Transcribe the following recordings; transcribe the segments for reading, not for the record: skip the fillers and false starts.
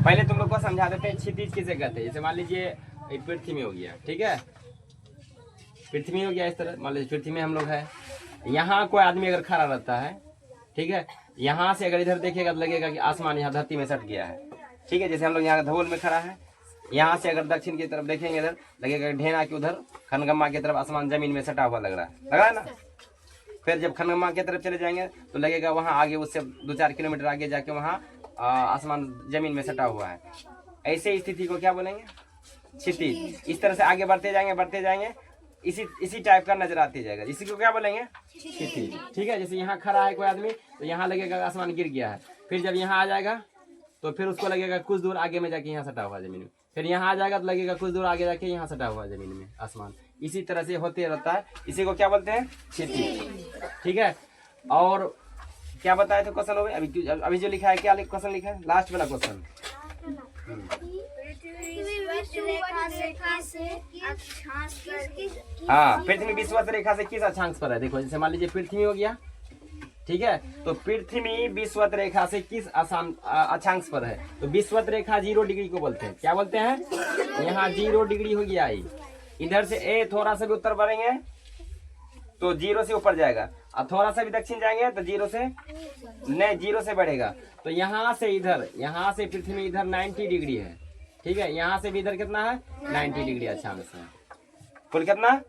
पहले तुम लोग को समझा देते हैं क्षितिज किसे कहते हैं। जैसे मान लीजिए पृथ्वी में हो गया, ठीक है, पृथ्वी हो गया इस तरह, मान लीजिए पृथ्वी में हम लोग है, यहाँ कोई आदमी अगर खड़ा रहता है, ठीक है, यहाँ से अगर इधर देखेगा तो लगेगा कि आसमान यहाँ धरती में सट गया है, ठीक है। जैसे हम लोग यहाँ धवल में खड़ा है, यहाँ से अगर दक्षिण की तरफ देखेंगे इधर लगेगा ढेना की उधर खनगम्मा की तरफ आसमान जमीन में सटा हुआ लग रहा है ना। फिर जब खनगम्मा की तरफ चले जाएंगे तो लगेगा वहाँ आगे उससे 2-4 किलोमीटर आगे जाके वहाँ आसमान जमीन में सटा हुआ है। ऐसे स्थिति को क्या बोलेंगे? क्षितिज। इस तरह से आगे बढ़ते जाएंगे इसी टाइप का नजर आते जाएगा, इसी को क्या बोलेंगे? क्षितिज, ठीक है। जैसे यहाँ खड़ा है कोई आदमी तो यहाँ लगेगा आसमान गिर गया है, फिर जब यहाँ आ जाएगा तो फिर उसको लगेगा कुछ दूर आगे में जाके यहाँ सटा हुआ जमीन में, फिर यहाँ आ जाएगा तो लगेगा कुछ दूर आगे जाके यहाँ सटा हुआ जमीन में आसमान। इसी तरह से होते रहता है, इसी को क्या बोलते हैं? क्षितिज, ठीक है। और क्या बताए थे क्वेश्चन हो गए? अभी जो लिखा है, क्या क्वेश्चन लिखा है लास्ट वाला क्वेश्चन? हाँ, पृथ्वी विषुवत रेखा से किस अक्षांश पर है? देखो जैसे मान लीजिए पृथ्वी हो गया, ठीक है, तो पृथ्वी विषुवत रेखा से किस अक्षांश पर है? तो विषुवत रेखा 0 डिग्री को बोलते हैं। क्या बोलते हैं? यहाँ 0 डिग्री हो गया, इधर से ए थोड़ा सा भी उत्तर बढ़ेंगे तो 0 से ऊपर जाएगा, और थोड़ा सा भी दक्षिण जाएंगे तो 0 से बढ़ेगा। तो यहाँ से इधर, यहाँ से पृथ्वी इधर 90 डिग्री है, ठीक है, यहाँ से भी इधर कितना है? 90 डिग्री अक्षांश है। कुल कितना?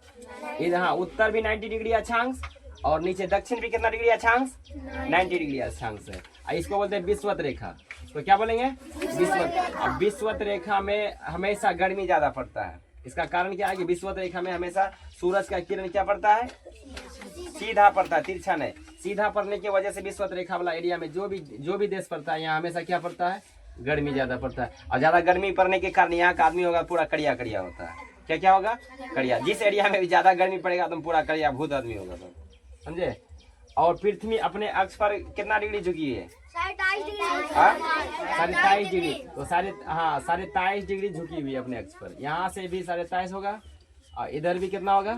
इधर हाँ, उत्तर भी 90 डिग्री अक्षांश और नीचे दक्षिण भी कितना डिग्री अक्षांश? 90 डिग्री अक्षांश है। इसको बोलते हैं विषुवत रेखा। तो क्या बोलेंगे? विषुवत। अब विषुवत रेखा में हमेशा गर्मी ज्यादा पड़ता है। इसका कारण क्या है कि विषुवत रेखा में हमेशा सूरज का किरण क्या पड़ता है? सीधा पड़ता है, तिरछा नहीं। सीधा पड़ने की वजह से विषुवत रेखा वाला एरिया में जो भी देश पड़ता है, यहाँ हमेशा क्या पड़ता है? गर्मी ज्यादा पड़ता है। और ज्यादा गर्मी पड़ने के कारण यहाँ का आदमी होगा पूरा कड़िया कड़िया होता है। क्या क्या होगा? कड़िया। जिस एरिया में भी ज्यादा गर्मी पड़ेगा तो पूरा कड़िया भूत आदमी होगा, सब समझे। और पृथ्वी अपने अक्ष पर कितना डिग्री झुकी है? 23.5 डिग्री। तो 23.5 डिग्री झुकी हुई है अपने अक्ष पर। यहाँ से भी 23.5 होगा और इधर भी कितना होगा?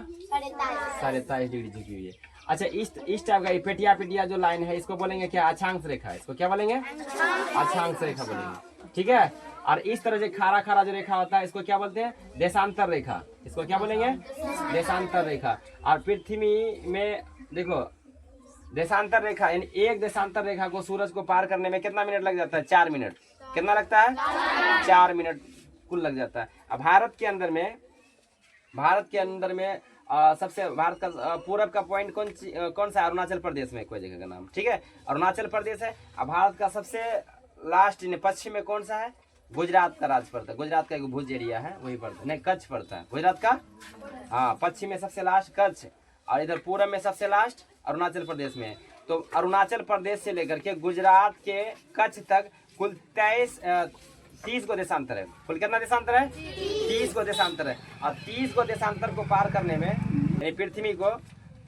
23.5 डिग्री झुकी हुई है। अच्छा, इस टाइप का पेटिया जो लाइन है इसको बोलेंगे क्या? अक्षांश रेखा। इसको क्या बोलेंगे? अक्षांश रेखा बोलेंगे, ठीक है। और इस तरह से खारा जो रेखा होता है इसको क्या बोलते हैं? देशांतर रेखा। इसको क्या बोलेंगे? देशांतर रेखा। और पृथ्वी में देखो देशांतर रेखा, यानी एक देशांतर रेखा को सूरज को पार करने में कितना मिनट लग जाता है? 4 मिनट। कितना लगता है? 4 मिनट कुल लग जाता है। अब भारत के अंदर में सबसे भारत का पूरब का पॉइंट कौन सा? अरुणाचल प्रदेश में कोई जगह का नाम, ठीक है, अरुणाचल प्रदेश है। अब भारत का सबसे लास्ट पश्चिम में कौन सा है? गुजरात का राज्य पड़ता है। गुजरात का एक भुज एरिया है, वही पड़ता है। नहीं, कच्छ पड़ता है गुजरात का। हाँ, पश्चिम में सबसे लास्ट कच्छ और इधर पूरब में सबसे लास्ट अरुणाचल प्रदेश में है। तो अरुणाचल प्रदेश से लेकर के गुजरात के कच्छ तक कुल 30 को देशांतर है। कुल कितना देशांतर है? 30 को देशांतर है। और 30 को देशांतर को पार करने में पृथ्वी को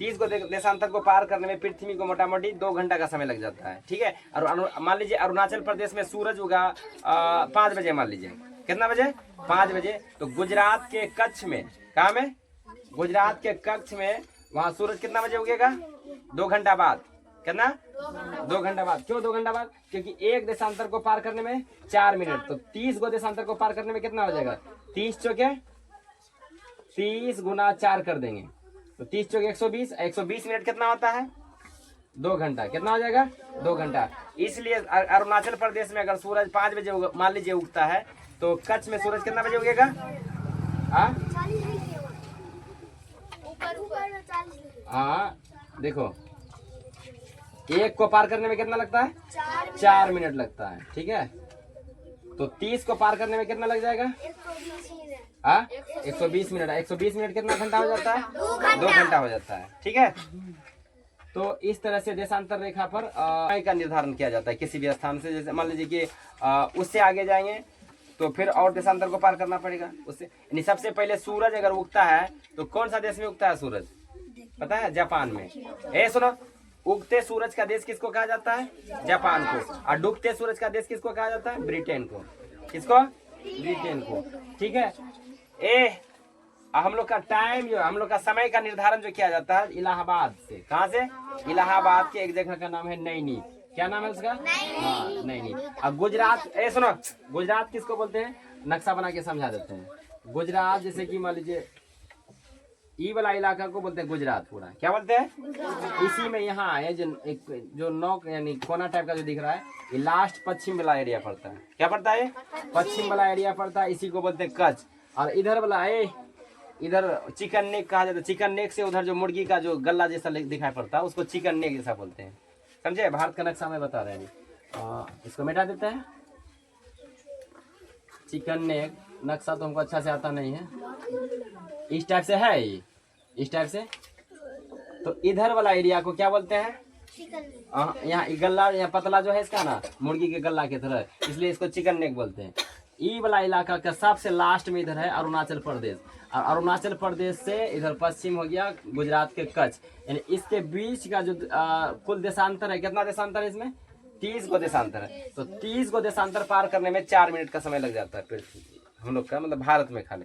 30 को देशांतर को पार करने में पृथ्वी को मोटा मोटी 2 घंटा का समय लग जाता है, ठीक है। और मान लीजिए अरुणाचल प्रदेश में सूरज उगा 5 बजे, मान लीजिए कितना बजे? 5 बजे। तो गुजरात के कच्छ में, कहाँ में? गुजरात के कच्छ में वहाँ सूरज कितना बजे उगेगा? 2 घंटा बाद। कितना? 2 घंटा बाद। क्यों 2 घंटा बाद? क्योंकि एक देशांतर को पार करने में 4 मिनट। तो 30 को देशांतर को पार करने में कितना हो जाएगा? 30 चौके 30 गुना 4 कर देंगे तो 30 चौके 120। 120 मिनट कितना होता है? 2 घंटा। कितना हो जाएगा? 2 घंटा। इसलिए अरुणाचल प्रदेश में अगर सूरज 5 बजे मान लीजिए उगता है तो कच्छ में सूरज कितना बजे उगेगा? हाँ, देखो एक को पार करने में कितना लगता है? 4 मिनट लगता है, ठीक है। तो 30 को पार करने में कितना लग जाएगा? 120 मिनट। 120 मिनट कितना घंटा हो जाता है? 2 घंटा हो जाता है, ठीक है। तो इस तरह से देशांतर रेखा पर समय का निर्धारण किया जाता है किसी भी स्थान से। जैसे मान लीजिए कि उससे आगे जाएंगे तो फिर और देशांतर को पार करना पड़ेगा उससे। यानी सबसे पहले सूरज अगर उगता है तो कौन सा देश में उगता है सूरज? पता है? जापान में। सुनो, उगते सूरज का देश किसको कहा जाता है? जापान को। और डूबते सूरज का देश किसको कहा जाता है? ब्रिटेन को। किसको? ब्रिटेन को, ठीक है। हम लोग का टाइम जो, हम लोग का समय का निर्धारण जो किया जाता है इलाहाबाद से। कहाँ से? इलाहाबाद के एक जगह का नाम है नैनी। क्या नाम है उसका? हाँ नहीं। अब गुजरात, सुनो, गुजरात किसको बोलते हैं? नक्शा बना के समझा देते हैं। गुजरात जैसे कि मान लीजिए ई वाला इलाका को बोलते हैं गुजरात पूरा। क्या बोलते हैं? इसी में यहाँ है जो एक जो नॉक यानी कोना टाइप का जो दिख रहा है, ये लास्ट पश्चिम वाला एरिया पड़ता है। क्या पड़ता है? पश्चिम वाला एरिया पड़ता है, इसी को बोलते हैं कच्छ। और इधर वाला इधर चिकन नेक कहा जाता है। चिकन नेक से उधर जो मुर्गी का जो गला जैसा दिखाई पड़ता है उसको चिकन नेक जैसा बोलते हैं। समझे? भारत का नक्शा में बता रहे हैं। इसको मिटा देते हैं। चिकन नेक नक्शा तो हमको अच्छा से आता नहीं है, इस टाइप से है ये, इस टाइप से। तो इधर वाला एरिया को क्या बोलते हैं? यहाँ गला, यहाँ पतला जो है इसका ना मुर्गी के गला की तरह, इसलिए इसको चिकन नेक बोलते हैं। ई वाला इलाका का सबसे लास्ट में इधर है अरुणाचल प्रदेश, और अरुणाचल प्रदेश से इधर पश्चिम हो गया गुजरात के कच्छ। यानी इसके बीच का जो कुल देशांतर है, कितना देशांतर है इसमें? 30 को देशांतर है। तो 30 को देशांतर पार करने में 4 मिनट का समय लग जाता है हम लोग का, मतलब भारत में खाली।